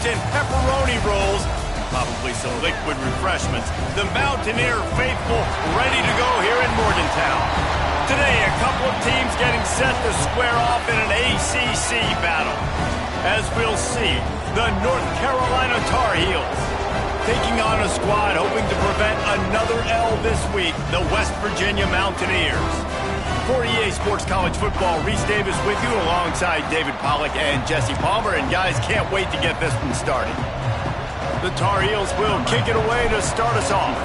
and pepperoni rolls, probably some liquid refreshments. The Mountaineer faithful ready to go here in Morgantown. Today, a couple of teams getting set to square off in an ACC battle. As we'll see, the North Carolina Tar Heels taking on a squad hoping to prevent another L this week, the West Virginia Mountaineers. For EA Sports College Football, Reese Davis with you alongside David Pollack and Jesse Palmer. And guys, can't wait to get this one started. The Tar Heels will kick it away to start us off.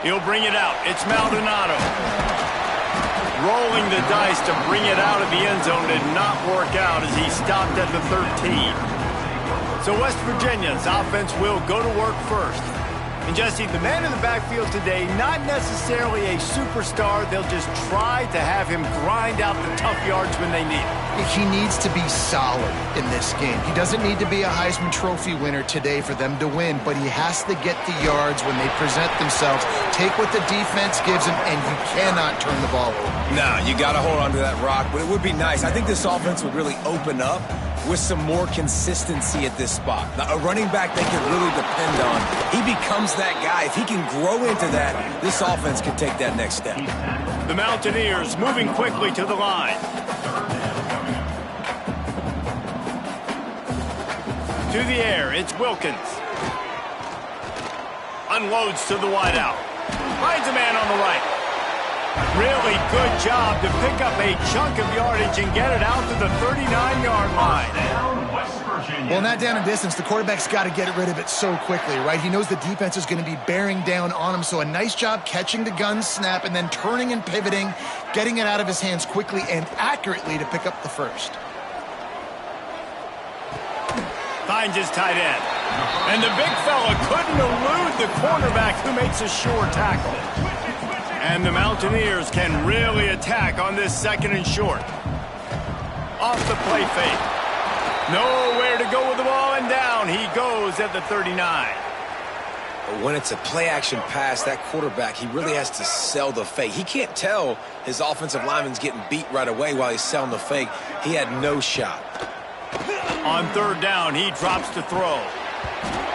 He'll bring it out. It's Maldonado. Rolling the dice to bring it out of the end zone did not work out as he stopped at the 13. So West Virginia's offense will go to work first. And Jesse, the man in the backfield today, not necessarily a superstar. They'll just try to have him grind out the tough yards when they need it. He needs to be solid in this game. He doesn't need to be a Heisman Trophy winner today for them to win, but he has to get the yards when they present themselves. Take what the defense gives him, and you cannot turn the ball over. No, you got to hold on to that rock, but it would be nice. I think this offense would really open up with some more consistency at this spot. Now, a running back they can really depend on. He becomes that guy. If he can grow into that, this offense can take that next step. The Mountaineers moving quickly to the line. To the air, it's Wilkins. Unloads to the wideout. Finds a man on the right. Really good job to pick up a chunk of yardage and get it out to the 39-yard line. Well, in that down and distance, the quarterback's got to get rid of it so quickly, right? He knows the defense is going to be bearing down on him, so a nice job catching the gun snap and then turning and pivoting, getting it out of his hands quickly and accurately to pick up the first. Finds his tight end. And the big fella couldn't elude the cornerback who makes a sure tackle. And the Mountaineers can really attack on this second and short. Off the play fake. Nowhere to go with the ball, and down he goes at the 39. But when it's a play-action pass, that quarterback, he really has to sell the fake. He can't tell his offensive lineman's getting beat right away while he's selling the fake. He had no shot. On third down, he drops to throw.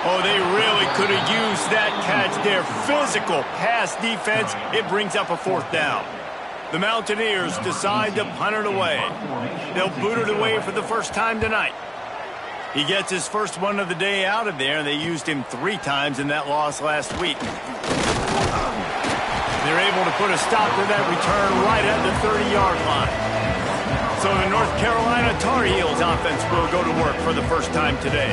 Oh, they really could have used that catch there. Physical pass defense. It brings up a fourth down. The Mountaineers decide to punt it away. They'll boot it away for the first time tonight. He gets his first one of the day out of there, and they used him 3 times in that loss last week. They're able to put a stop to that return right at the 30-yard line. So the North Carolina Tar Heels offense will go to work for the first time today.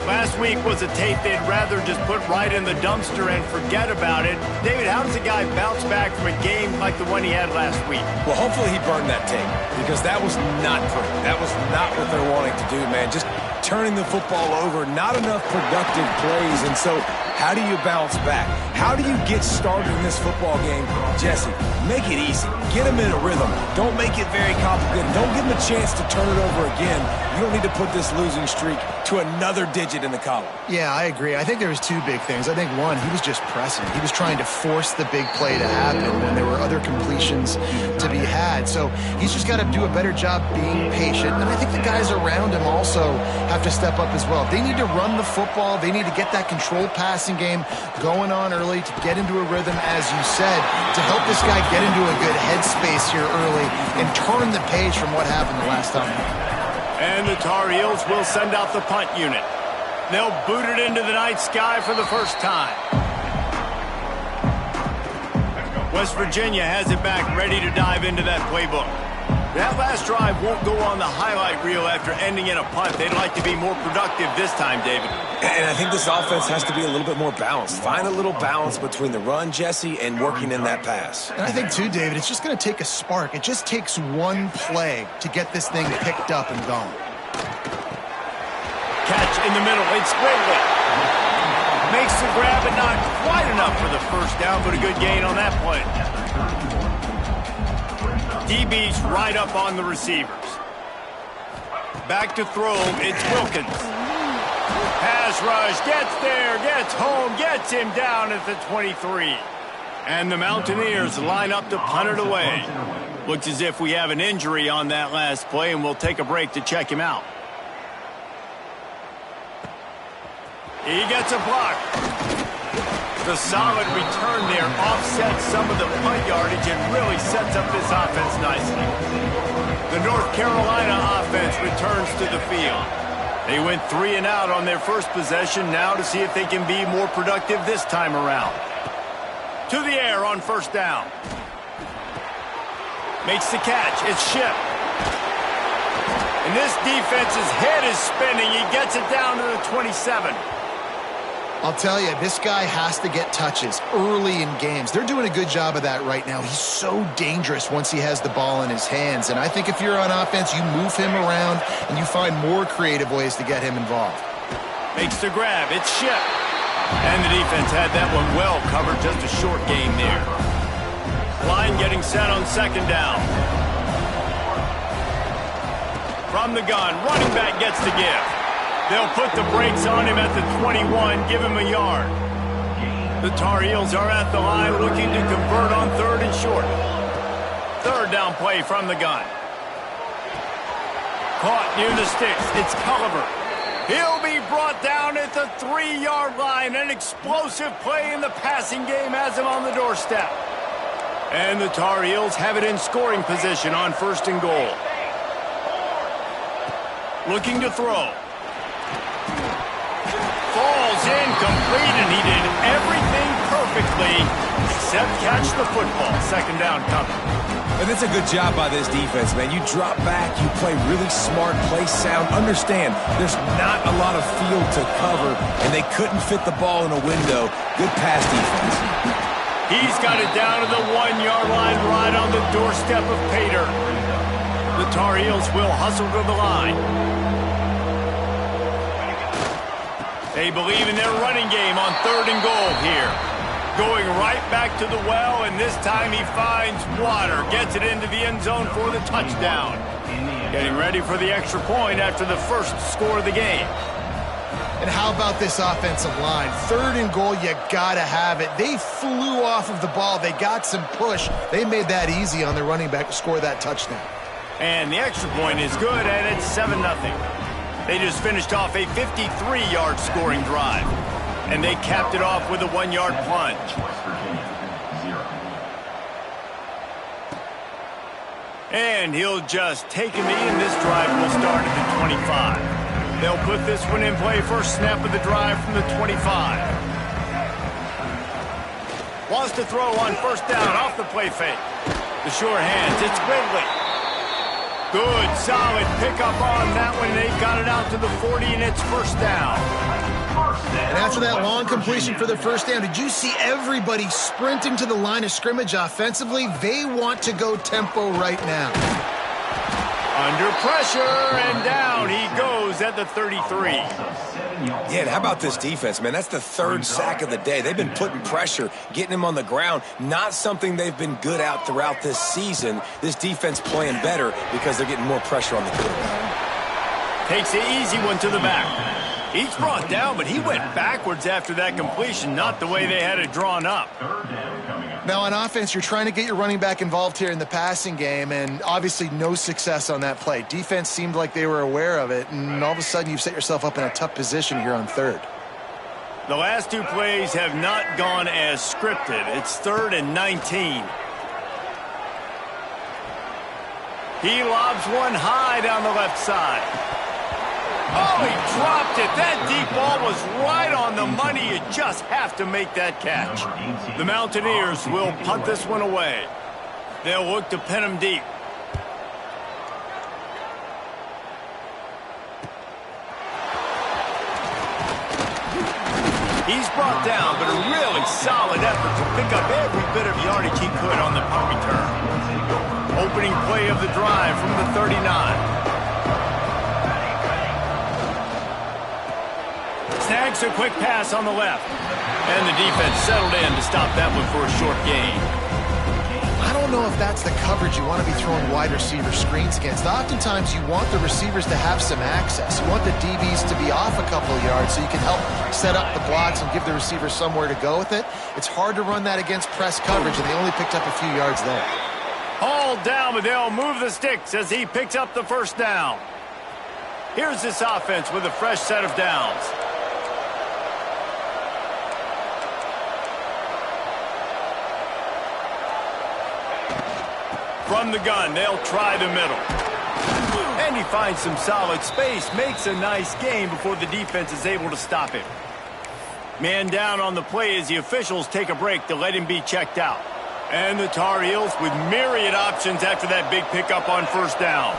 Last week was a tape they'd rather just put right in the dumpster and forget about it. David, how does a guy bounce back from a game like the one he had last week? Well, hopefully he burned that tape because that was not pretty. That was not what they're wanting to do, man. Just turning the football over, not enough productive plays. And so how do you bounce back? How do you get started in this football game? Jesse, make it easy. Get him in a rhythm. Don't make it very complicated. Don't give him a chance to turn it over again. You don't need to put this losing streak to another digit in the column. Yeah, I agree. I think there was 2 big things. I think one, he was just pressing. He was trying to force the big play to happen when there were other completions to be had. So he's just got to do a better job being patient. And I think the guys around him also have to step up as well. They need to run the football. They need to get that controlled passing game going on early to get into a rhythm, as you said, to help this guy get into a good headspace here early and turn the page from what happened the last time. And the Tar Heels will send out the punt unit. They'll boot it into the night sky for the first time. West Virginia has it back, ready to dive into that playbook. That last drive won't go on the highlight reel after ending in a punt. They'd like to be more productive this time, David. And I think this offense has to be a little bit more balanced. Find a little balance between the run, Jesse, and working in that pass. And I think, too, David, it's just going to take a spark. It just takes one play to get this thing picked up and going. Catch in the middle. It's Quigley. Makes the grab, but not quite enough for the first down, but a good gain on that play. DB's right up on the receivers. Back to throw, it's Wilkins. Pass rush, gets there, gets home, gets him down at the 23. And the Mountaineers line up to punt it away. Looks as if we have an injury on that last play, and we'll take a break to check him out. He gets a block. The solid return there offsets some of the punt yardage and really sets up this offense nicely. The North Carolina offense returns to the field. They went 3 and out on their first possession, now to see if they can be more productive this time around. To the air on first down. Makes the catch. It's Shipp. And this defense's head is spinning. He gets it down to the 27. I'll tell you, this guy has to get touches early in games. They're doing a good job of that right now. He's so dangerous once he has the ball in his hands. And I think if you're on offense, you move him around and you find more creative ways to get him involved. Makes the grab. It's Shipp. And the defense had that one well covered. Just a short game there. Line getting set on second down. From the gun, running back gets the give. They'll put the brakes on him at the 21, give him a yard. The Tar Heels are at the line looking to convert on third and short. Third down play from the gun. Caught near the sticks. It's Culliver. He'll be brought down at the 3-yard line. An explosive play in the passing game has him on the doorstep. And the Tar Heels have it in scoring position on first and goal. Looking to throw. Falls incomplete, and he did everything perfectly except catch the football. Second down coming. And it's a good job by this defense, man. You drop back, you play really smart, play sound. Understand, there's not a lot of field to cover, and they couldn't fit the ball in a window. Good pass defense. He's got it down to the 1-yard line right on the doorstep of Pater. The Tar Heels will hustle to the line. They believe in their running game on third and goal here. Going right back to the well, and this time he finds water. Gets it into the end zone for the touchdown. Getting ready for the extra point after the first score of the game. And how about this offensive line? Third and goal, you gotta have it. They flew off of the ball. They got some push. They made that easy on their running back to score that touchdown. And the extra point is good, and it's 7-0. They just finished off a 53-yard scoring drive. And they capped it off with a 1-yard plunge. And he'll just take a knee, and this drive will start at the 25. They'll put this one in play first snap of the drive from the 25. Wants to throw on first down off the play fake. The sure hands, it's Ridley. Good, solid pickup on that one. They got it out to the 40, and it's first down. And after that long completion for the first down, did you see everybody sprinting to the line of scrimmage offensively? They want to go tempo right now. Under pressure, and down he goes at the 33. Yeah, and how about this defense, man? That's the third sack of the day. They've been putting pressure, getting him on the ground. Not something they've been good at throughout this season. This defense playing better because they're getting more pressure on the quarterback. Takes the easy one to the back. He's brought down, but he went backwards after that completion, not the way they had it drawn up. Now, on offense, you're trying to get your running back involved here in the passing game, and obviously no success on that play. Defense seemed like they were aware of it, and all of a sudden you've set yourself up in a tough position here on third. The last two plays have not gone as scripted. It's 3rd and 19. He lobs one high down the left side. Oh, he dropped it. That deep ball was right on the money. You just have to make that catch. The Mountaineers will punt this one away. They'll look to pin him deep. He's brought down, but a really solid effort to pick up every bit of yardage he could on the punt return. Opening play of the drive from the 39. Snags a quick pass on the left. And the defense settled in to stop that one for a short gain. I don't don't know if that's the coverage you want to be throwing wide receiver screens against. Oftentimes, you want the receivers to have some access. You want the DBs to be off a couple of yards so you can help set up the blocks and give the receivers somewhere to go with it. It's hard to run that against press coverage, and they only picked up a few yards there. Hauled down, but they'll move the sticks as he picks up the first down. Here's this offense with a fresh set of downs. From the gun, they'll try the middle. And he finds some solid space, makes a nice gain before the defense is able to stop him. Man down on the play as the officials take a break to let him be checked out. And the Tar Heels with myriad options after that big pickup on first down.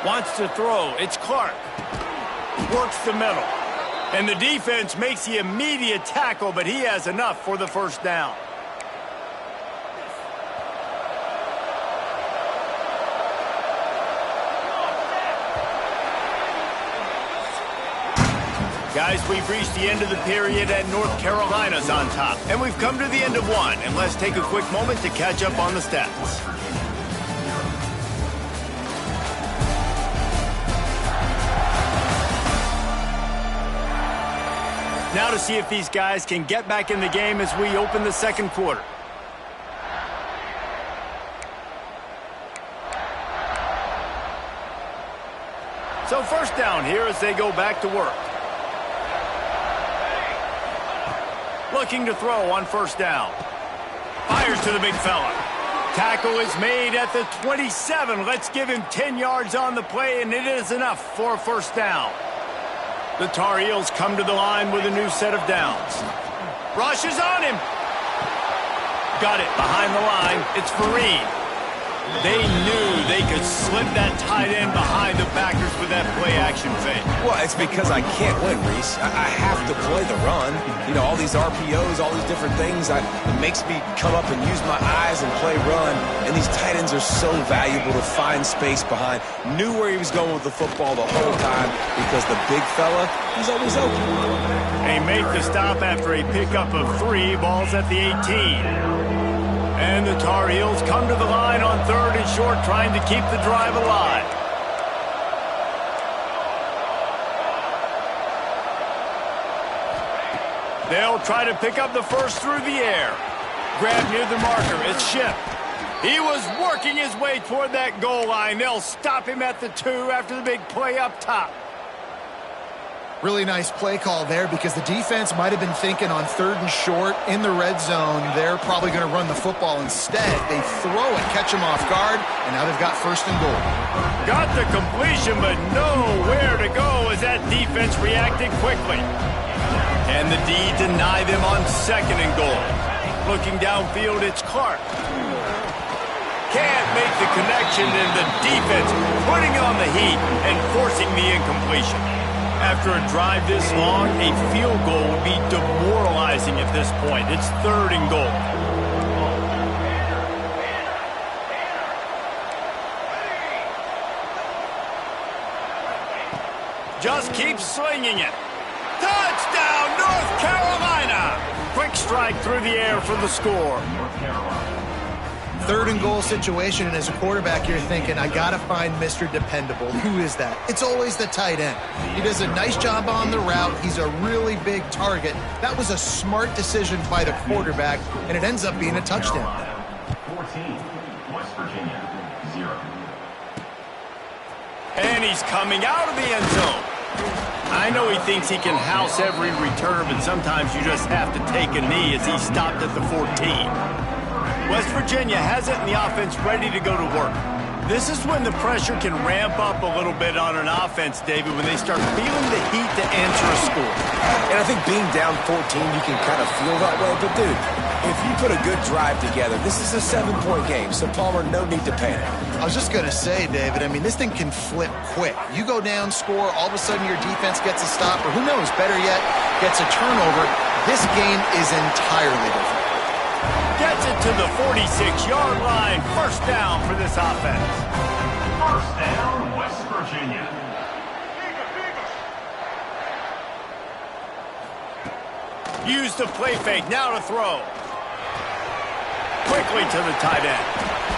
Wants to throw. It's Clark. Works the middle. And the defense makes the immediate tackle, but he has enough for the first down. Guys, we've reached the end of the period and North Carolina's on top. And we've come to the end of one. And let's take a quick moment to catch up on the stats. Now to see if these guys can get back in the game as we open the second quarter. So first down here as they go back to work. Looking to throw on first down. Fires to the big fella. Tackle is made at the 27. Let's give him 10 yards on the play, and it is enough for a first down. The Tar Heels come to the line with a new set of downs. Rushes on him. Got it behind the line. It's Fareed. They knew they could slip that tight end behind the backers with that play-action fake. Well, it's because I can't win, Reese. I have to play the run. You know, all these RPOs, all these different things, it makes me come up and use my eyes and play run. And these tight ends are so valuable to find space behind. Knew where he was going with the football the whole time because the big fella, he's always open. They make the stop after a pickup of 3. Ball's at the 18. And the Tar Heels come to the line on third and short, trying to keep the drive alive. They'll try to pick up the first through the air. Grab near the marker. It's Schiff. He was working his way toward that goal line. They'll stop him at the 2 after the big play up top. Really nice play call there because the defense might have been thinking on third and short in the red zone. They're probably going to run the football instead. They throw it, catch them off guard, and now they've got first and goal. Got the completion, but nowhere to go as that defense reacted quickly. And the D deny them on second and goal. Looking downfield, it's Clark. Can't make the connection, and the defense putting on the heat and forcing the incompletion. After a drive this long, a field goal would be demoralizing at this point. It's third and goal. Just keep slinging it. Touchdown, North Carolina! Quick strike through the air for the score. Third and goal situation, and as a quarterback, you're thinking, I got to find Mr. Dependable. Who is that? It's always the tight end. He does a nice job on the route. He's a really big target. That was a smart decision by the quarterback, and it ends up being a touchdown. 14, West Virginia, 0. And he's coming out of the end zone. I know he thinks he can house every return, but sometimes you just have to take a knee as he stopped at the 14. West Virginia has it in the offense ready to go to work. This is when the pressure can ramp up a little bit on an offense, David, when they start feeling the heat to answer a score. And I think being down 14, you can kind of feel that way. But, dude, if you put a good drive together, this is a 7-point game. So, Palmer, no need to panic. I was just going to say, David, I mean, this thing can flip quick. You go down, score, all of a sudden your defense gets a stop, or who knows, better yet, gets a turnover. This game is entirely different. Gets it to the 46-yard line. First down for this offense. First down, West Virginia. Use the play fake. Now to throw. Quickly to the tight end.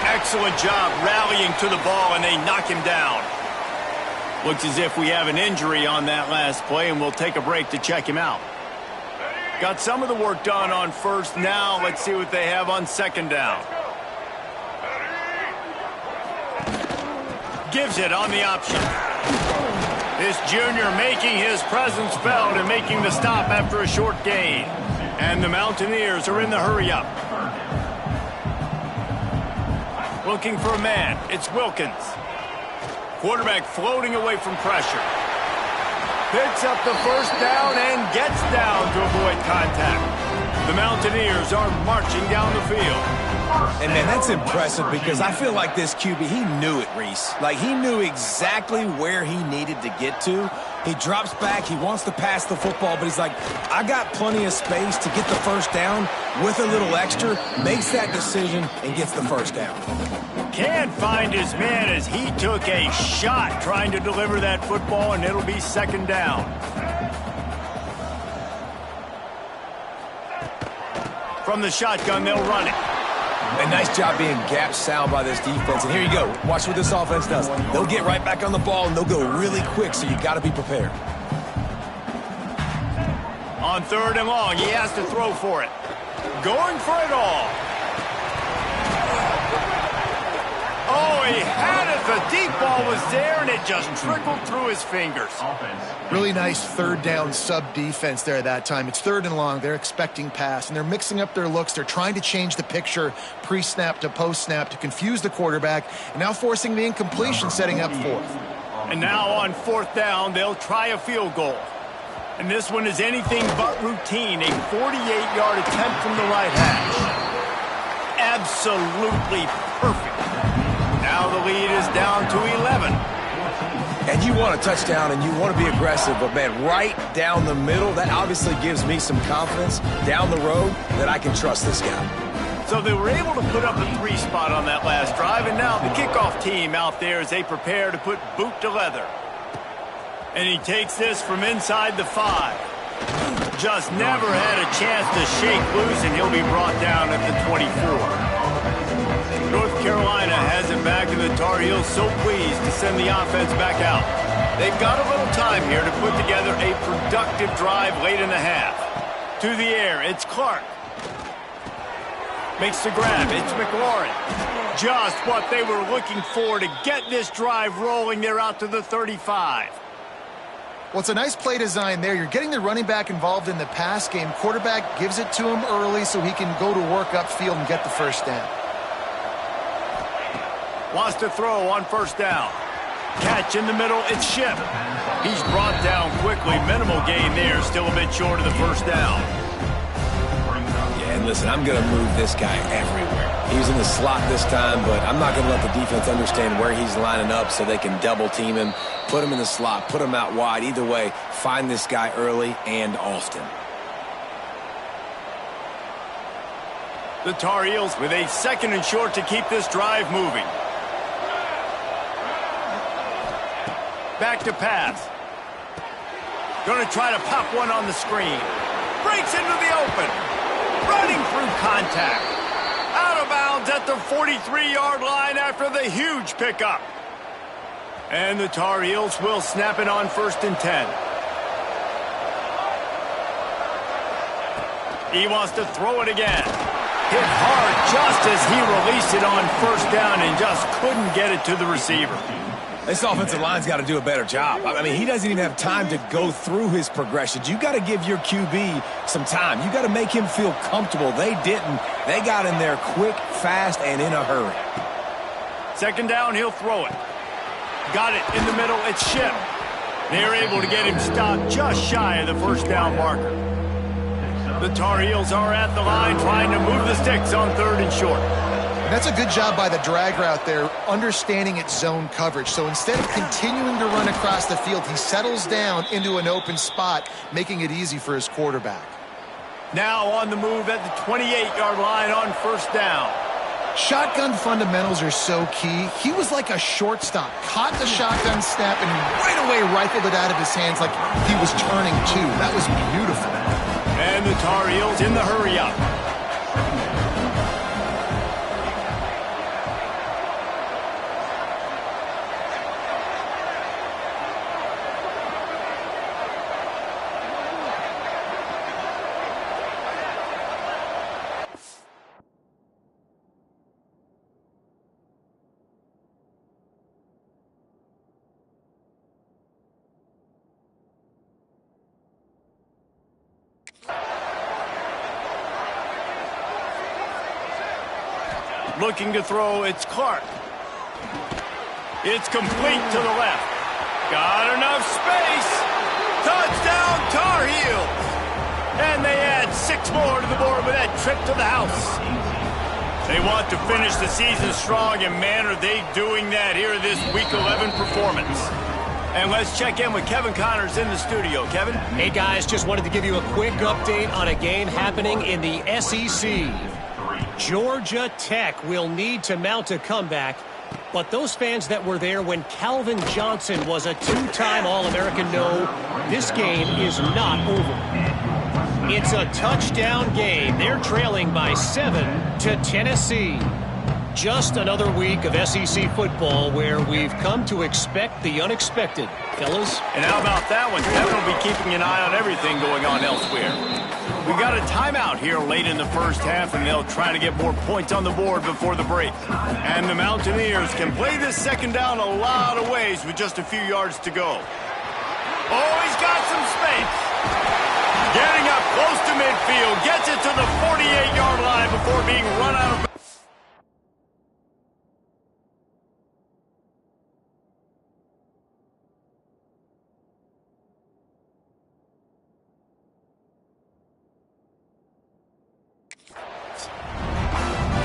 Excellent job rallying to the ball, and they knock him down. Looks as if we have an injury on that last play, and we'll take a break to check him out. Got some of the work done on first. Now let's see what they have on second down. Gives it on the option. This junior making his presence felt and making the stop after a short gain. And the Mountaineers are in the hurry-up. Looking for a man. It's Wilkins. Quarterback floating away from pressure. Picks up the first down and gets down to avoid contact. The Mountaineers are marching down the field. And, man, that's impressive because I feel like this QB, he knew it, Reese. Like, he knew exactly where he needed to get to. He drops back. He wants to pass the football, but he's like, I got plenty of space to get the first down with a little extra, makes that decision, and gets the first down. Can't find his man as he took a shot trying to deliver that football, and it'll be second down. From the shotgun, they'll run it. A nice job being gap sound by this defense. And here you go. Watch what this offense does. They'll get right back on the ball, and they'll go really quick, so you got to be prepared. On third and long, he has to throw for it. Going for it all. Oh, he had it. The deep ball was there, and it just trickled through his fingers. Really nice third down sub-defense there at that time. It's third and long. They're expecting pass, and they're mixing up their looks. They're trying to change the picture pre-snap to post-snap to confuse the quarterback, and now forcing the incompletion, setting up fourth. And now on fourth down, they'll try a field goal. And this one is anything but routine, a 48-yard attempt from the right hash. Absolutely perfect. Now the lead is down to 11. And you want a touchdown and you want to be aggressive, but, man, right down the middle, that obviously gives me some confidence down the road that I can trust this guy. So they were able to put up a 3 spot on that last drive, and now the kickoff team out there as they prepare to put boot to leather. And he takes this from inside the 5. Just never had a chance to shake loose, and he'll be brought down at the 24. North Carolina has it back, and the Tar Heels so pleased to send the offense back out. They've got a little time here to put together a productive drive late in the half. To the air, it's Clark. Makes the grab, it's McLaurin. Just what they were looking for to get this drive rolling. They're out to the 35. Well, it's a nice play design there. You're getting the running back involved in the pass game. Quarterback gives it to him early so he can go to work upfield and get the first down. Wants to throw on first down. Catch in the middle, it's Ship. He's brought down quickly. Minimal gain there, still a bit short of the first down. Yeah, and listen, I'm going to move this guy everywhere. He's in the slot this time, but I'm not going to let the defense understand where he's lining up so they can double team him, put him in the slot, put him out wide. Either way, find this guy early and often. The Tar Heels with a second and short to keep this drive moving. Back to pass. Going to try to pop one on the screen. Breaks into the open. Running through contact. Out of bounds at the 43-yard line after the huge pickup. And the Tar Heels will snap it on first and 10. He wants to throw it again. Hit hard just as he released it on first down and just couldn't get it to the receiver. This offensive line's got to do a better job. I mean, he doesn't even have time to go through his progressions. You got to give your QB some time. You got to make him feel comfortable. They didn't. They got in there quick, fast, and in a hurry. Second down, he'll throw it. Got it in the middle. It's Ship. They're able to get him stopped just shy of the first down marker. The Tar Heels are at the line trying to move the sticks on third and short. And that's a good job by the drag route there, understanding its zone coverage. So instead of continuing to run across the field, he settles down into an open spot, making it easy for his quarterback. Now on the move at the 28-yard line on first down. Shotgun fundamentals are so key. He was like a shortstop, caught the shotgun snap, and right away rifled it out of his hands like he was turning two. That was beautiful. And the Tar Heels in the hurry-up. Looking to throw, it's Clark. It's complete to the left. Got enough space. Touchdown, Tar Heels. And they add 6 more to the board with that trip to the house. They want to finish the season strong, and man, are they doing that here in this Week 11 performance. And let's check in with Kevin Connors in the studio. Kevin? Hey, guys, just wanted to give you a quick update on a game happening in the SEC. Georgia Tech will need to mount a comeback, but those fans that were there when Calvin Johnson was a 2-time All-American know this game is not over. It's a touchdown game. They're trailing by 7 to Tennessee. Just another week of SEC football where we've come to expect the unexpected, fellas. And how about that one? Kevin will be keeping an eye on everything going on elsewhere. We got a timeout here late in the first half, and they'll try to get more points on the board before the break. And the Mountaineers can play this second down a lot of ways with just a few yards to go. Oh, he's got some space. Getting up close to midfield, gets it to the 48-yard line before being run out of.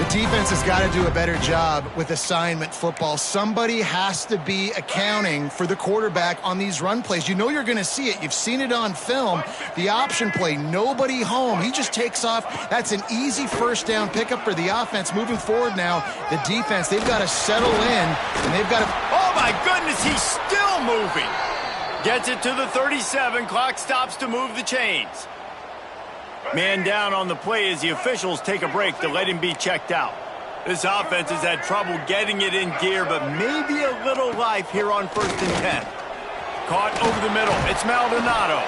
Defense has got to do a better job with assignment football. Somebody has to be accounting for the quarterback on these run plays. You know you're going to see it. You've seen it on film. The option play, nobody home. He just takes off. That's an easy first down pickup for the offense. Moving forward now, the defense, they've got to settle in, and they've got to... Oh, my goodness, he's still moving. Gets it to the 37. Clock stops to move the chains. Man down on the play as the officials take a break to let him be checked out. This offense has had trouble getting it in gear, but maybe a little life here on 1st and 10. Caught over the middle. It's Maldonado.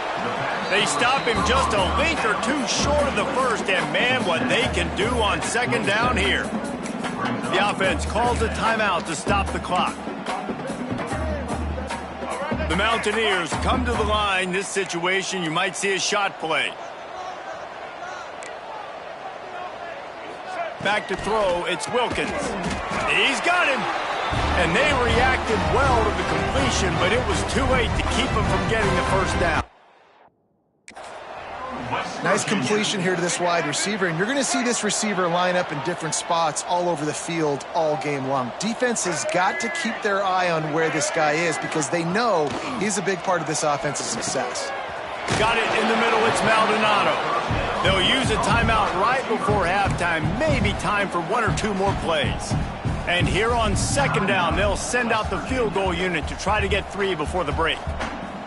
They stop him just a link or two short of the first, and man, what they can do on second down here. The offense calls a timeout to stop the clock. The Mountaineers come to the line. This situation, you might see a shot play. Back to throw, it's Wilkins. He's got him. And they reacted well to the completion, but it was too late to keep him from getting the first down. Nice completion here to this wide receiver, and you're going to see this receiver line up in different spots all over the field all game long. Defense has got to keep their eye on where this guy is because they know he's a big part of this offense's success. Got it in the middle, it's Maldonado. They'll use a timeout right before halftime, maybe time for 1 or 2 more plays. And here on second down, they'll send out the field goal unit to try to get 3 before the break.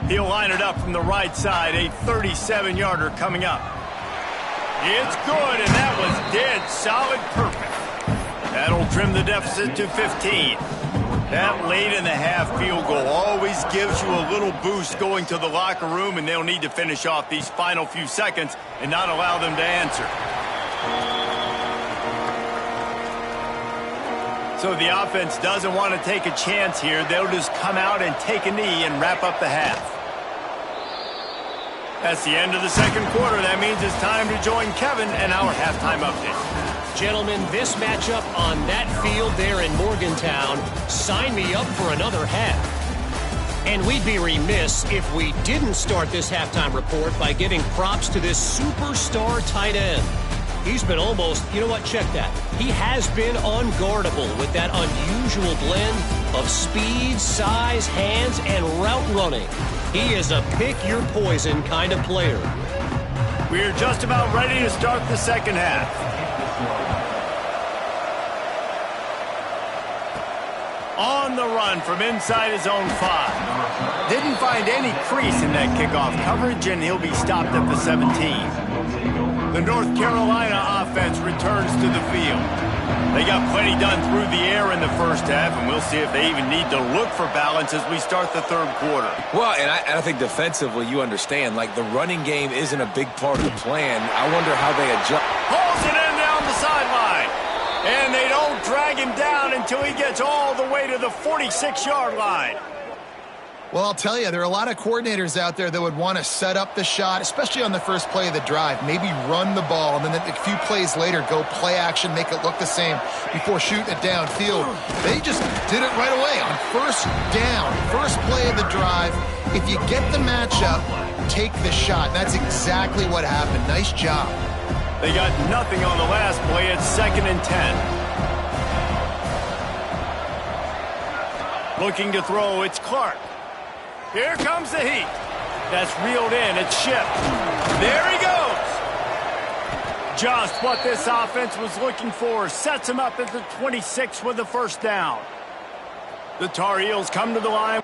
He'll line it up from the right side, a 37-yarder coming up. It's good, and that was dead solid perfect. That'll trim the deficit to 15. That late in the half field goal always gives you a little boost going to the locker room, and they'll need to finish off these final few seconds and not allow them to answer. So the offense doesn't want to take a chance here. They'll just come out and take a knee and wrap up the half. That's the end of the second quarter. That means it's time to join Kevin and our halftime update. Gentlemen, this matchup on that field there in Morgantown, sign me up for another half. And we'd be remiss if we didn't start this halftime report by giving props to this superstar tight end. He's been almost, you know what, check that. He has been unguardable with that unusual blend of speed, size, hands, and route running. He is a pick-your-poison kind of player. We're just about ready to start the second half. On the run from inside his own 5. Didn't find any crease in that kickoff coverage, and he'll be stopped at the 17. The North Carolina offense returns to the field. They got plenty done through the air in the first half, and we'll see if they even need to look for balance as we start the third quarter. Well, and I think defensively, you understand, like the running game isn't a big part of the plan. I wonder how they adjust. Pulls it in down the sideline. And they don't drag him down until he gets all the way to the 46-yard line. Well, I'll tell you, there are a lot of coordinators out there that would want to set up the shot, especially on the first play of the drive, maybe run the ball, and then a few plays later go play action, make it look the same before shooting it downfield. They just did it right away on first down, first play of the drive. If you get the matchup, take the shot. That's exactly what happened. Nice job. They got nothing on the last play. It's 2nd and 10. Looking to throw, it's Clark. Here comes the heat. That's reeled in. It's shipped. There he goes. Just what this offense was looking for. Sets him up at the 26 with the first down. The Tar Heels come to the line.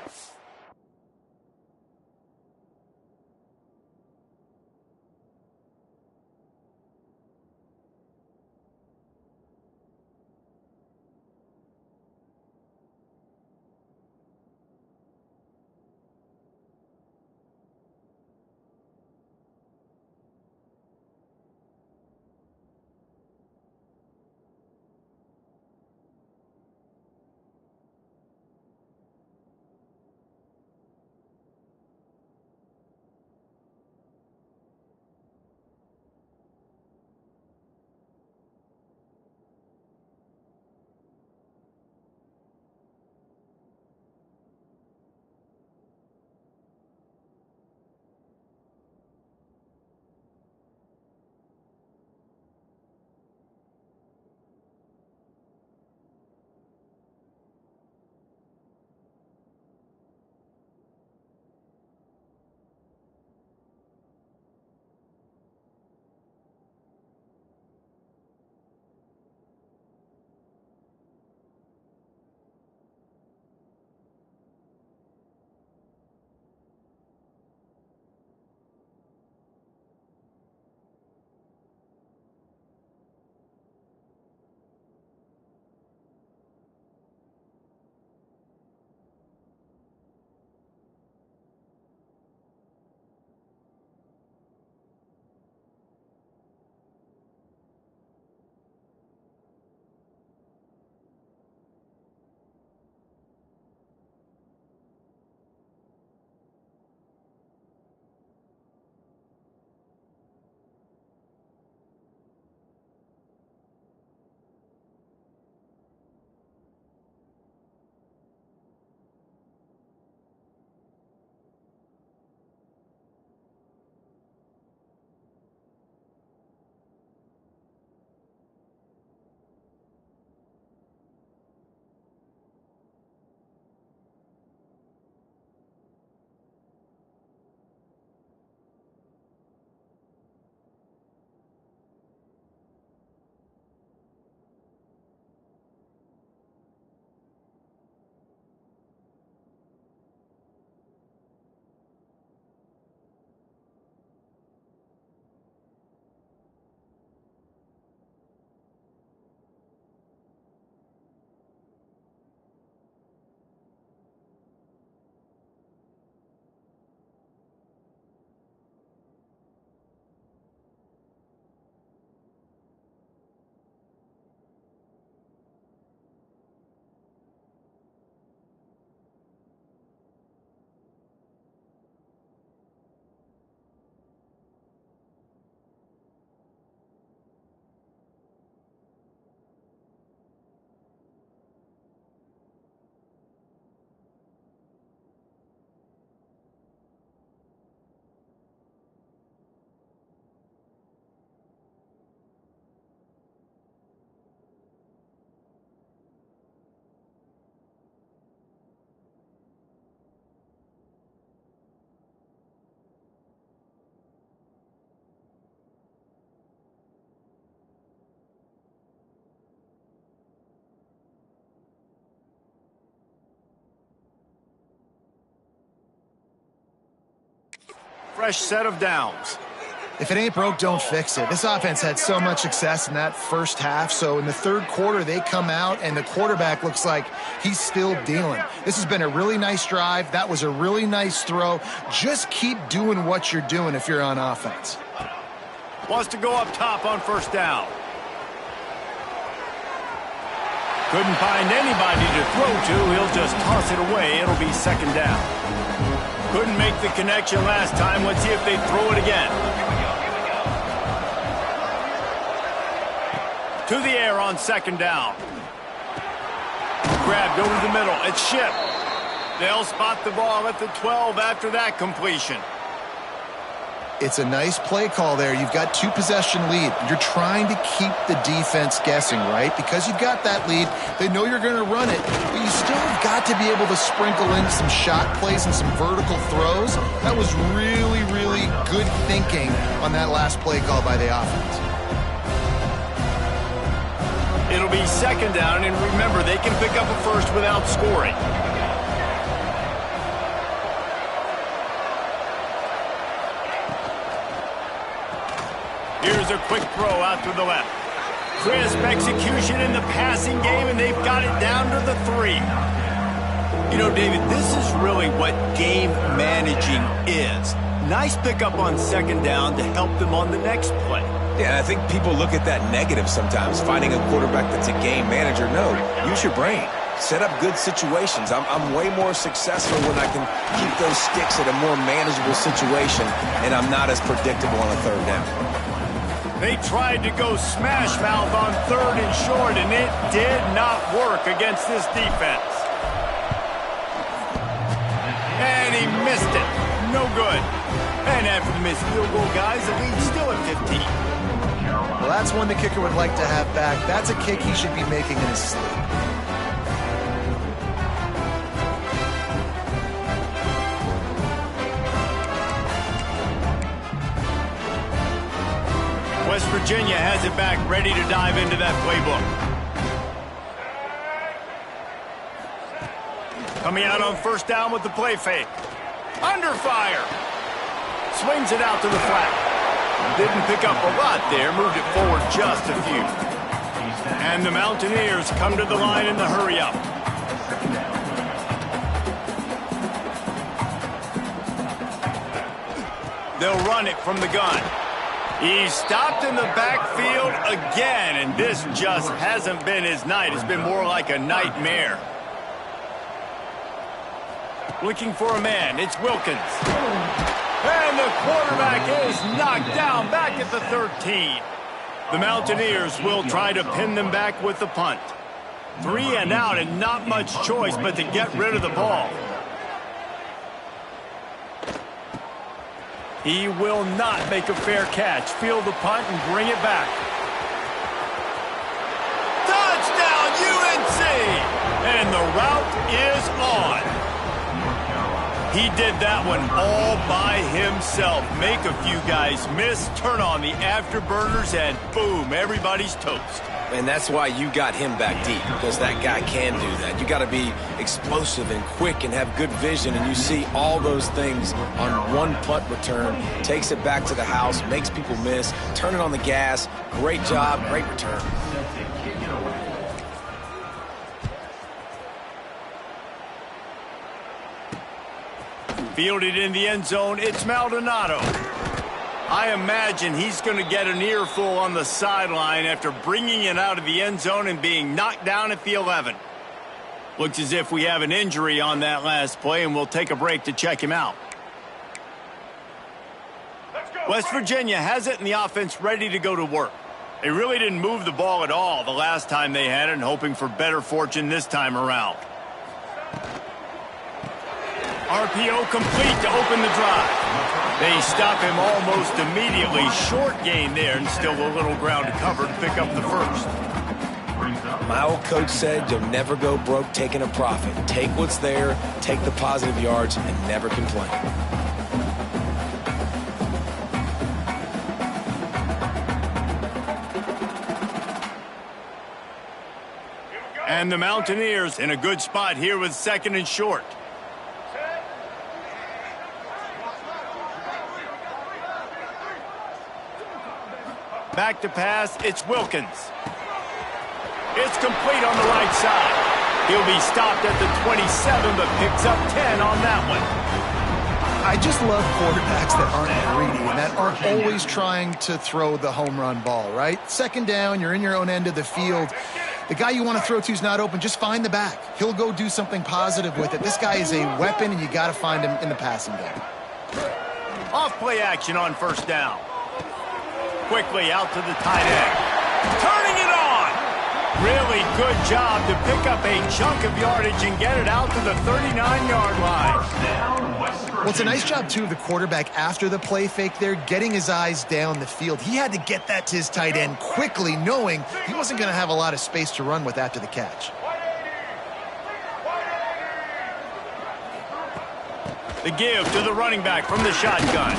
Fresh set of downs. If it ain't broke, don't fix it. This offense had so much success in that first half, so in the third quarter, they come out, and the quarterback looks like he's still dealing. This has been a really nice drive. That was a really nice throw. Just keep doing what you're doing if you're on offense. Wants to go up top on first down. Couldn't find anybody to throw to. He'll just toss it away. It'll be second down. Couldn't make the connection last time. Let's see if they throw it again. To the air on second down. Grabbed over the middle. It's shipped. They'll spot the ball at the 12 after that completion. It's a nice play call there. You've got 2-possession lead. You're trying to keep the defense guessing, right? Because you've got that lead, they know you're going to run it, but you still have got to be able to sprinkle in some shot plays and some vertical throws. That was really, really good thinking on that last play call by the offense. It'll be second down, and remember, they can pick up a first without scoring. Here's a quick throw out to the left. Crisp execution in the passing game, and they've got it down to the 3. You know, David, this is really what game managing is. Nice pickup on second down to help them on the next play. Yeah, I think people look at that negative sometimes, finding a quarterback that's a game manager. No, use your brain. Set up good situations. I'm way more successful when I can keep those sticks at a more manageable situation, and I'm not as predictable on a third down. They tried to go smash mouth on third and short, and it did not work against this defense. And he missed it. No good. And after the missed field goal, guys, the lead's still at 15. Well, that's one the kicker would like to have back. That's a kick he should be making in his sleep. West Virginia has it back, ready to dive into that playbook. Coming out on first down with the play fake. Under fire. Swings it out to the flat. Didn't pick up a lot there, moved it forward just a few. And the Mountaineers come to the line in the hurry-up. They'll run it from the gun. He's stopped in the backfield again, and this just hasn't been his night. It's been more like a nightmare. Looking for a man. It's Wilkins. And the quarterback is knocked down back at the 13. The Mountaineers will try to pin them back with the punt. 3 and out, and not much choice but to get rid of the ball. He will not make a fair catch. Field the punt and bring it back. Touchdown, UNC! And the route is on. He did that one all by himself. Make a few guys miss, turn on the afterburners, and boom, everybody's toast. And that's why you got him back deep, because that guy can do that. You got to be explosive and quick and have good vision, and you see all those things on one punt return. Takes it back to the house, makes people miss, turn it on the gas. Great job, great return. Fielded in the end zone, it's Maldonado. I imagine he's going to get an earful on the sideline after bringing it out of the end zone and being knocked down at the 11. Looks as if we have an injury on that last play, and we'll take a break to check him out. West Virginia has it, and the offense ready to go to work. They really didn't move the ball at all the last time they had it, and hoping for better fortune this time around. RPO complete to open the drive. They stop him almost immediately. Short gain there, and still a little ground to cover to pick up the first. My old coach said you'll never go broke taking a profit. Take what's there, take the positive yards, and never complain. And the Mountaineers in a good spot here with second and short. Back to pass, it's Wilkins. It's complete on the right side. He'll be stopped at the 27, but picks up 10 on that one. I just love quarterbacks that aren't greedy and that aren't always trying to throw the home run ball, right? Second down, you're in your own end of the field. The guy you want to throw to is not open. Just find the back. He'll go do something positive with it. This guy is a weapon, and you got to find him in the passing game. Off play action on first down. Quickly out to the tight end. Turning it on. Really good job to pick up a chunk of yardage and get it out to the 39-yard line. Well, it's a nice job, too, of the quarterback after the play fake there, getting his eyes down the field. He had to get that to his tight end quickly, knowing he wasn't going to have a lot of space to run with after the catch. The give to the running back from the shotgun.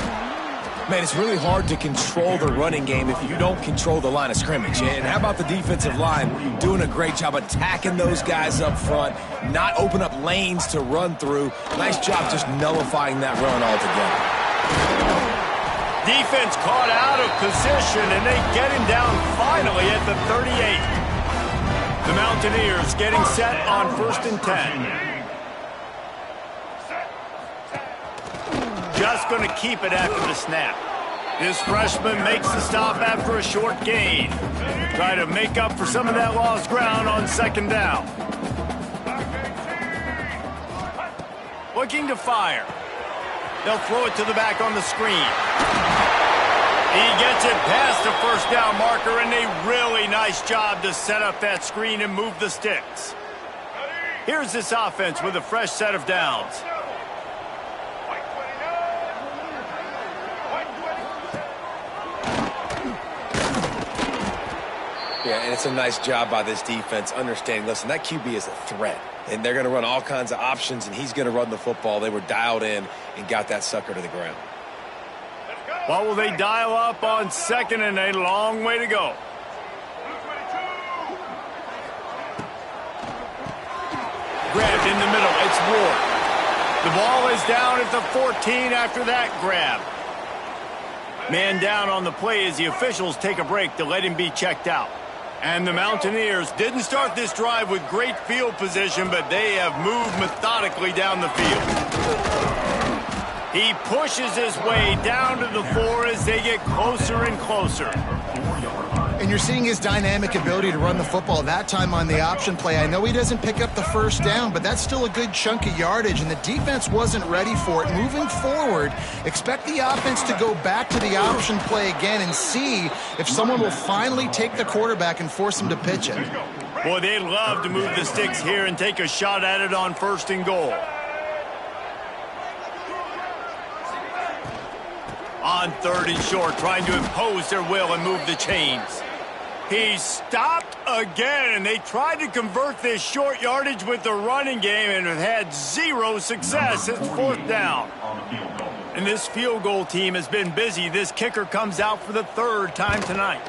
Man, it's really hard to control the running game if you don't control the line of scrimmage. And how about the defensive line doing a great job attacking those guys up front, not open up lanes to run through. Nice job just nullifying that run altogether. Defense caught out of position, and they get him down finally at the 38. The Mountaineers getting set on 1st and 10. Just going to keep it after the snap. This freshman makes the stop after a short gain. Try to make up for some of that lost ground on 2nd down. Looking to fire. They'll throw it to the back on the screen. He gets it past the 1st down marker, and a really nice job to set up that screen and move the sticks. Here's this offense with a fresh set of downs. Yeah, and it's a nice job by this defense understanding, listen, that QB is a threat, and they're going to run all kinds of options, and he's going to run the football. They were dialed in and got that sucker to the ground. What will they dial up on 2nd and a long way to go? Grabbed in the middle. It's Ward. The ball is down at the 14 after that grab. Man down on the play as the officials take a break to let him be checked out. And the Mountaineers didn't start this drive with great field position, but they have moved methodically down the field. He pushes his way down to the 4 as they get closer and closer. And you're seeing his dynamic ability to run the football, that time on the option play. I know he doesn't pick up the 1st down, but that's still a good chunk of yardage, and the defense wasn't ready for it. Moving forward, expect the offense to go back to the option play again and see if someone will finally take the quarterback and force him to pitch it. Boy, they'd love to move the sticks here and take a shot at it on 1st and goal. On 3rd and short, trying to impose their will and move the chains. He stopped again, and they tried to convert this short yardage with the running game and have had 0 success. It's 4th down. And this field goal team has been busy. This kicker comes out for the 3rd time tonight.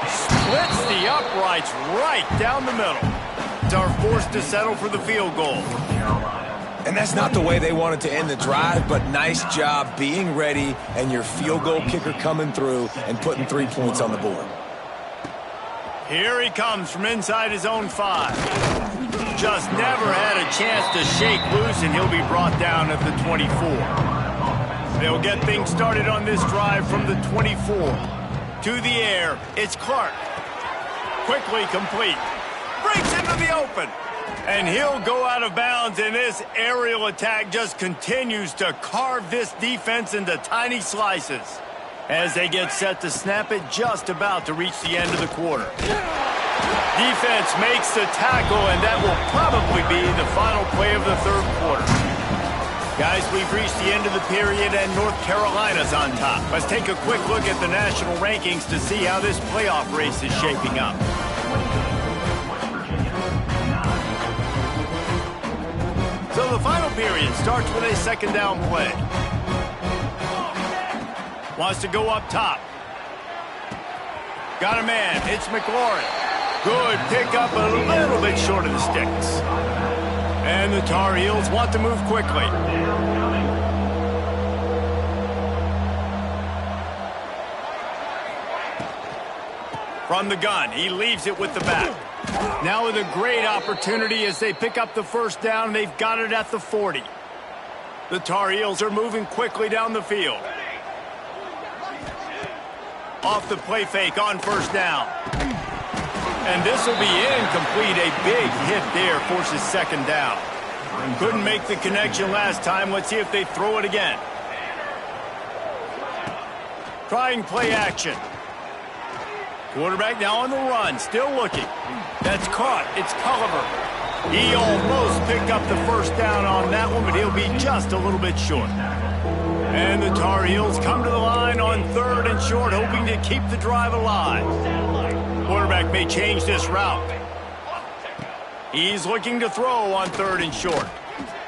Splits the uprights right down the middle. Are forced to settle for the field goal. And that's not the way they wanted to end the drive, but nice job being ready and your field goal kicker coming through and putting 3 points on the board. Here he comes from inside his own 5. Just never had a chance to shake loose, and he'll be brought down at the 24. They'll get things started on this drive from the 24. To the air, it's Clark. Quickly complete. Breaks into the open. And he'll go out of bounds, and this aerial attack just continues to carve this defense into tiny slices. As they get set to snap it, just about to reach the end of the quarter. Defense makes the tackle, and that will probably be the final play of the 3rd quarter. Guys, we've reached the end of the period, and North Carolina's on top. Let's take a quick look at the national rankings to see how this playoff race is shaping up. So the final period starts with a 2nd down play. Wants to go up top. Got a man. It's McLaurin. Good pickup, a little bit short of the sticks. And the Tar Heels want to move quickly. From the gun, he leaves it with the back. Now with a great opportunity as they pick up the 1st down. They've got it at the 40. The Tar Heels are moving quickly down the field. Off the play fake on 1st down. And this will be incomplete. A big hit there forces second down. Couldn't make the connection last time. Let's see if they throw it again. Trying play action. Quarterback now on the run, still looking. That's caught. It's Culliver. He almost picked up the first down on that one, but he'll be just a little bit short. And the Tar Heels come to the line on 3rd and short, hoping to keep the drive alive. Quarterback may change this route. He's looking to throw on 3rd and short.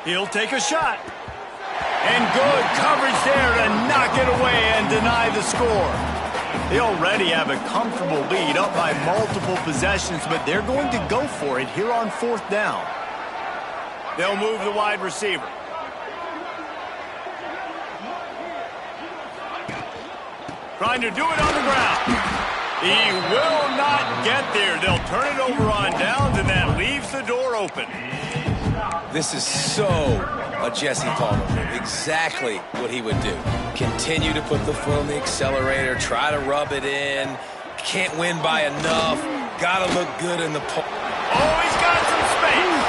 He'll take a shot. And good coverage there to knock it away and deny the score. They already have a comfortable lead, up by multiple possessions, but they're going to go for it here on 4th down. They'll move the wide receiver. Trying to do it on the ground. He will not get there. They'll turn it over on downs, and that leaves the door open. This is so a Jesse Palmer move. Exactly what he would do. Continue to put the foot on the accelerator, try to rub it in. Can't win by enough. Got to look good in the pull. Oh, he's got some space.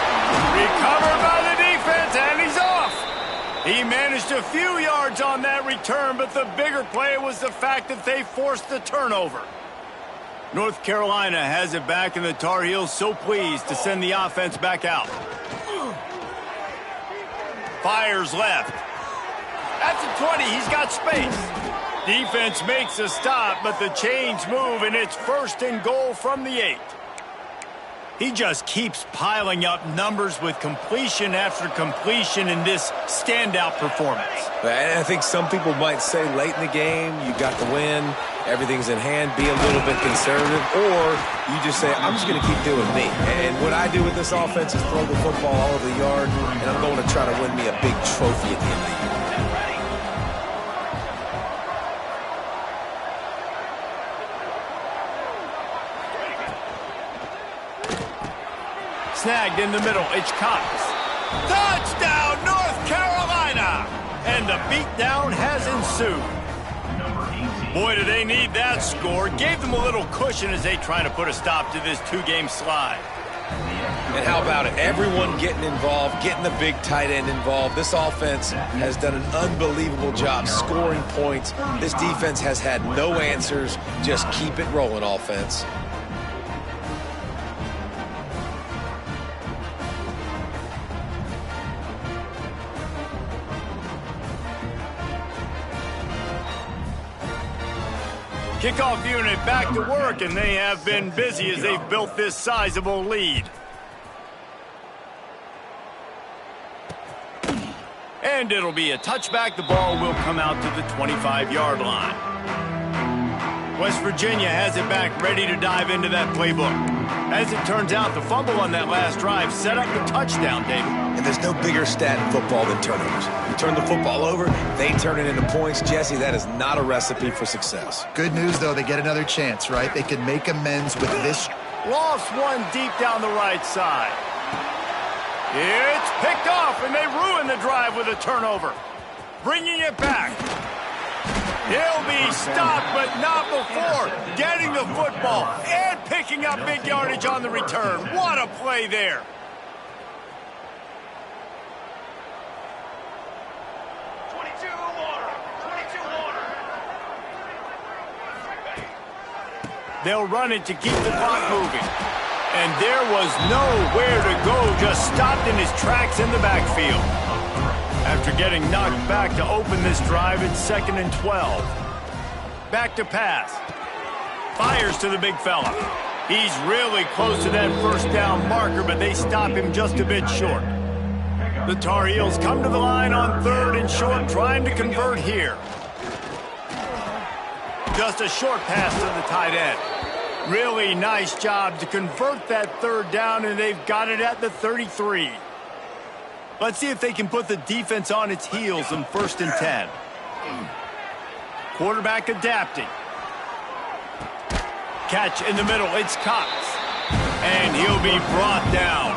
Recovered by the defense, and he's off. He managed a few yards on that return, but the bigger play was the fact that they forced the turnover. North Carolina has it back, and the Tar Heels so pleased to send the offense back out. Fires left. That's a 20. He's got space. Defense makes a stop, but the chains move, and it's 1st and goal from the 8. He just keeps piling up numbers with completion after completion in this standout performance. And I think some people might say late in the game, you got the win, everything's in hand, be a little bit conservative, or you just say, I'm just going to keep doing me. And what I do with this offense is throw the football all over the yard, and I'm going to try to win me a big trophy at the end of the year. Snagged in the middle. It's Cox. Touchdown, North Carolina! And the beatdown has ensued. Boy, do they need that score. Gave them a little cushion as they try to put a stop to this 2-game slide. And how about it? Everyone getting involved, getting the big tight end involved. This offense has done an unbelievable job scoring points. This defense has had no answers. Just keep it rolling, offense. Kickoff unit back to work, and they have been busy as they've built this sizable lead. And it'll be a touchback. The ball will come out to the 25-yard line. West Virginia has it back, ready to dive into that playbook. As it turns out, the fumble on that last drive set up the touchdown, David. And there's no bigger stat in football than turnovers. You turn the football over, they turn it into points. Jesse, that is not a recipe for success. Good news, though, they get another chance, right? They can make amends with this. Lost one deep down the right side. It's picked off, and they ruin the drive with a turnover. Bringing it back. He'll be stopped, but not before getting the football and picking up big yardage on the return. What a play there. They'll run it to keep the clock moving. And there was nowhere to go, just stopped in his tracks in the backfield. After getting knocked back to open this drive, it's 2nd and 12. Back to pass. Fires to the big fella. He's really close to that first down marker, but they stop him just a bit short. The Tar Heels come to the line on 3rd and short, trying to convert here. Just a short pass to the tight end. Really nice job to convert that 3rd down, and they've got it at the 33. Let's see if they can put the defense on its heels in 1st and 10. Quarterback adapting. Catch in the middle. It's Cox. And he'll be brought down.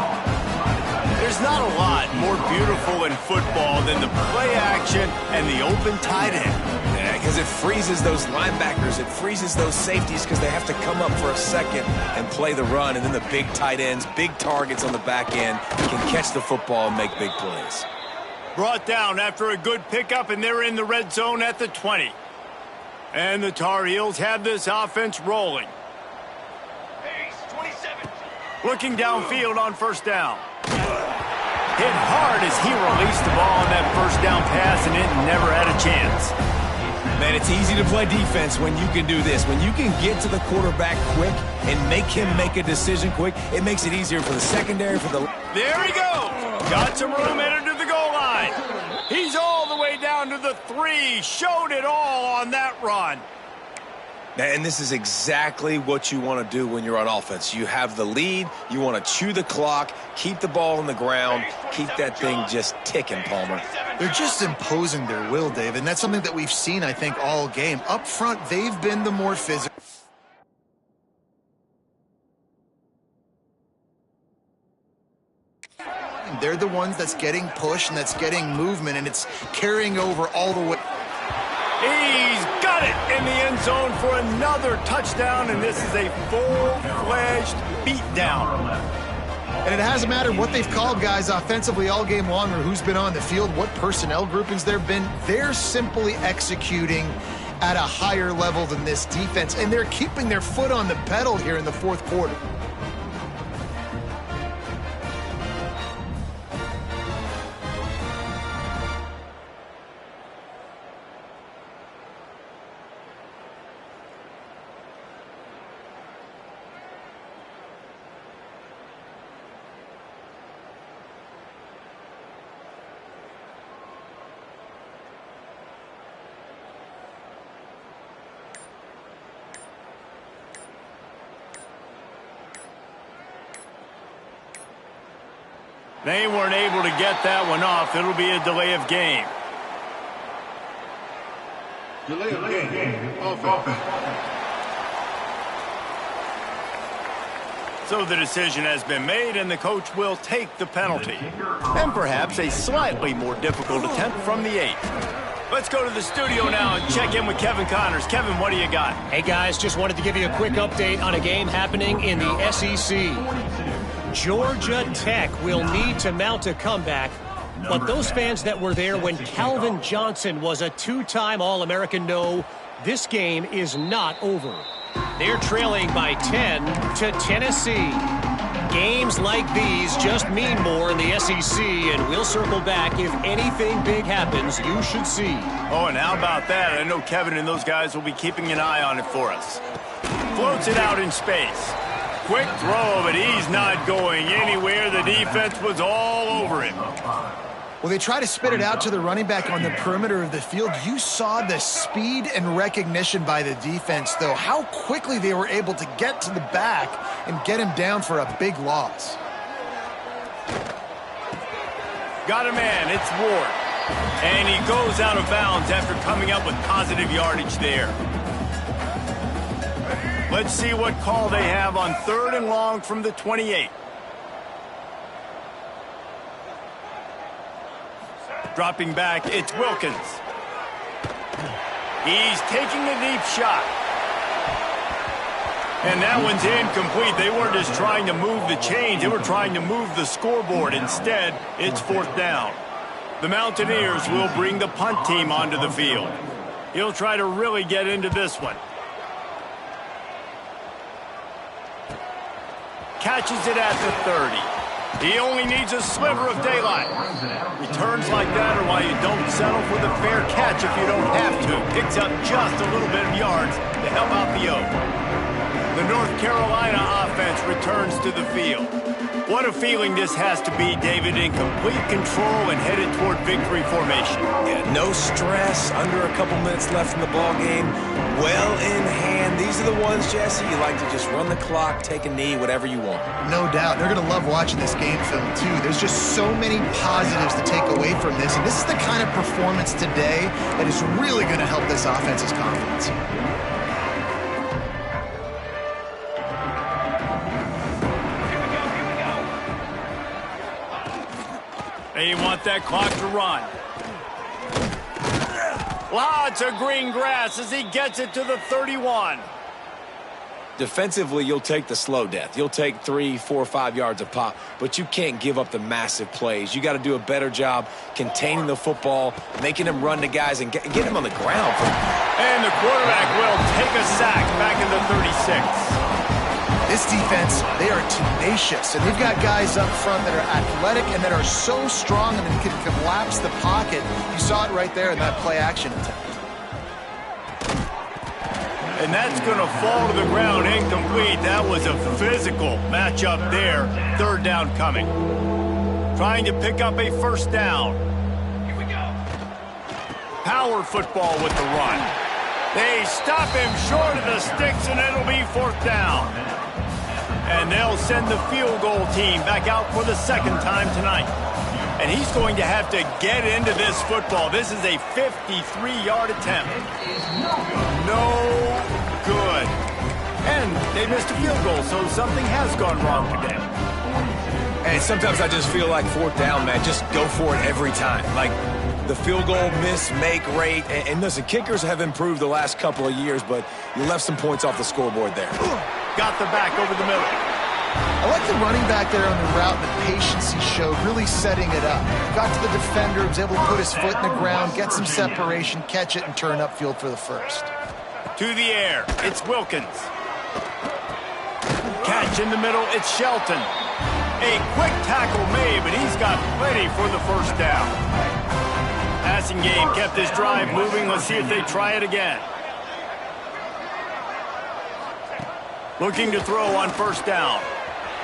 There's not a lot more beautiful in football than the play action and the open tight end. Yeah, because it freezes those linebackers. It freezes those safeties because they have to come up for a second and play the run. And then the big tight ends, big targets on the back end can catch the football and make big plays. Brought down after a good pickup, and they're in the red zone at the 20. And the Tar Heels have this offense rolling. Looking downfield on first down. Hit hard as he released the ball on that first down pass, and it never had a chance. Man, it's easy to play defense when you can do this. When you can get to the quarterback quick and make him make a decision quick, it makes it easier for the secondary, for the... There he goes. Got some room, headed to the goal line. He's all the way down to the 3. Showed it all on that run. And this is exactly what you want to do when you're on offense. You have the lead. You want to chew the clock, keep the ball on the ground, keep that thing just ticking, Palmer. They're just imposing their will, Dave, and that's something that we've seen, I think, all game. Up front, they've been the more physical. They're the ones that's getting pushed and that's getting movement, and it's carrying over all the way. He's got it in the end zone for another touchdown, and this is a full-fledged beatdown. And it hasn't mattered what they've called guys offensively all game long or who's been on the field, what personnel groupings there have been. They're simply executing at a higher level than this defense, and they're keeping their foot on the pedal here in the fourth quarter. They weren't able to get that one off. It'll be a delay of game. Delay of game. Offense. So the decision has been made, and the coach will take the penalty. And perhaps a slightly more difficult attempt from the 8. Let's go to the studio now and check in with Kevin Connors. Kevin, what do you got? Hey, guys, just wanted to give you a quick update on a game happening in the SEC. Georgia Tech will need to mount a comeback, but those fans that were there when Calvin Johnson was a 2-time All-American know this game is not over. They're trailing by 10 to Tennessee. Games like these just mean more in the SEC, and we'll circle back if anything big happens you should see. Oh, and how about that? I know Kevin and those guys will be keeping an eye on it for us. Floats it out in space. Quick throw, but he's not going anywhere. The defense was all over him. Well, they try to spit it out to the running back on the perimeter of the field. You saw the speed and recognition by the defense, though, how quickly they were able to get to the back and get him down for a big loss. Got a man, it's Ward. And he goes out of bounds after coming up with positive yardage there. Let's see what call they have on 3rd and long from the 28. Dropping back, it's Wilkins. He's taking a deep shot. And that one's incomplete. They weren't just trying to move the chains. They were trying to move the scoreboard. Instead, it's 4th down. The Mountaineers will bring the punt team onto the field. He'll try to really get into this one. Catches it at the 30. He only needs a sliver of daylight. Returns like that are why you don't settle for the fair catch if you don't have to. Picks up just a little bit of yards to help out the O. The North Carolina offense returns to the field. What a feeling this has to be, David, in complete control and headed toward victory formation. Yeah, no stress, under a couple minutes left in the ball game. Well in hand. These are the ones, Jesse, you like to just run the clock, take a knee, whatever you want. No doubt. They're going to love watching this game film, too. There's just so many positives to take away from this, and this is the kind of performance today that is really going to help this offense's confidence. They want that clock to run. Lots of green grass as he gets it to the 31. Defensively, you'll take the slow death. You'll take 3, 4, 5 yards of pop, but you can't give up the massive plays. You got to do a better job containing the football, making them run to guys, and get him on the ground. And the quarterback will take a sack back in the 36. This defense, they are tenacious, and they've got guys up front that are athletic and that are so strong and that can collapse the pocket. You saw it right there in that play-action attempt. And that's going to fall to the ground incomplete. That was a physical matchup there. Third down coming. Trying to pick up a first down. Here we go. Power football with the run. They stop him short of the sticks, and it'll be fourth down. And they'll send the field goal team back out for the second time tonight. And he's going to have to get into this football. This is a 53-yard attempt. No good. And they missed a field goal, so something has gone wrong today. And sometimes I just feel like fourth down, man, just go for it every time. Like the field goal miss, make rate. And listen, kickers have improved the last couple of years, but you left some points off the scoreboard there. Got the back over the middle. I like the running back there on the route and the patience he showed, really setting it up. Got to the defender, was able to put his foot in the ground, get some separation, catch it, and turn upfield for the first. To the air, it's Wilkins. Catch in the middle, it's Shelton. A quick tackle made, but he's got plenty for the first down. Passing game kept this drive moving. Let's see if they try it again. Looking to throw on first down.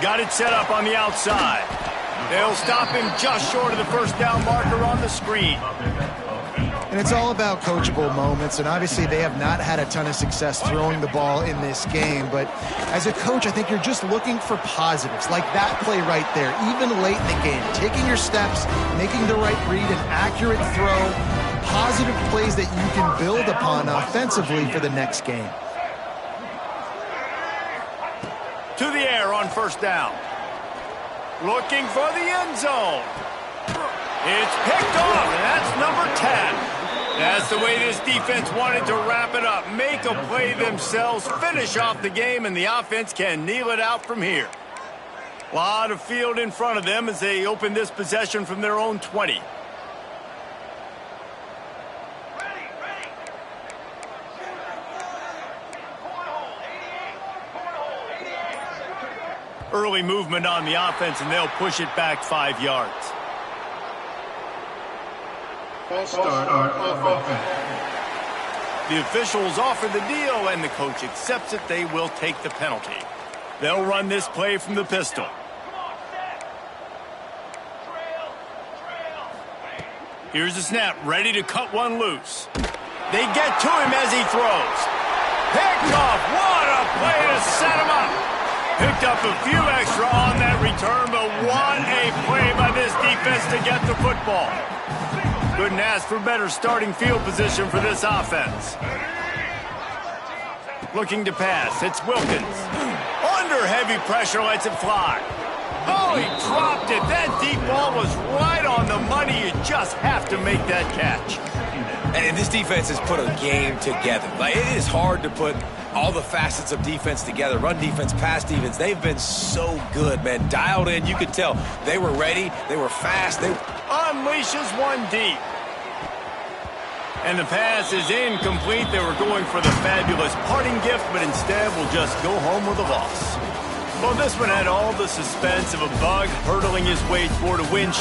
Got it set up on the outside. They'll stop him just short of the first down marker on the screen. And it's all about coachable moments, and obviously they have not had a ton of success throwing the ball in this game, but as a coach, I think you're just looking for positives, like that play right there, even late in the game, taking your steps, making the right read, an accurate throw, positive plays that you can build upon offensively for the next game. To the air on first down. Looking for the end zone. It's picked off, and that's number 10. That's the way this defense wanted to wrap it up. Make a play themselves, finish off the game, and the offense can kneel it out from here. A lot of field in front of them as they open this possession from their own 20. Early movement on the offense, and they'll push it back 5 yards. False start on offense. The officials offer the deal, and the coach accepts it. They will take the penalty. They'll run this play from the pistol. Here's the snap, ready to cut one loose. They get to him as he throws. Picked off. What a play to set him up. Picked up a few extra on that return, but what a play by this defense to get the football. Couldn't ask for better starting field position for this offense. Looking to pass, it's Wilkins. Under heavy pressure, lets it fly. Oh, he dropped it. That deep ball was right on the money. You just have to make that catch. And this defense has put a game together. Like, it is hard to put all the facets of defense together. Run defense, pass defense. They've been so good, man. Dialed in. You could tell they were ready. They were fast. They unleashes one deep. And the pass is incomplete. They were going for the fabulous parting gift, but instead will just go home with a loss. Well, this one had all the suspense of a bug hurtling his way toward a win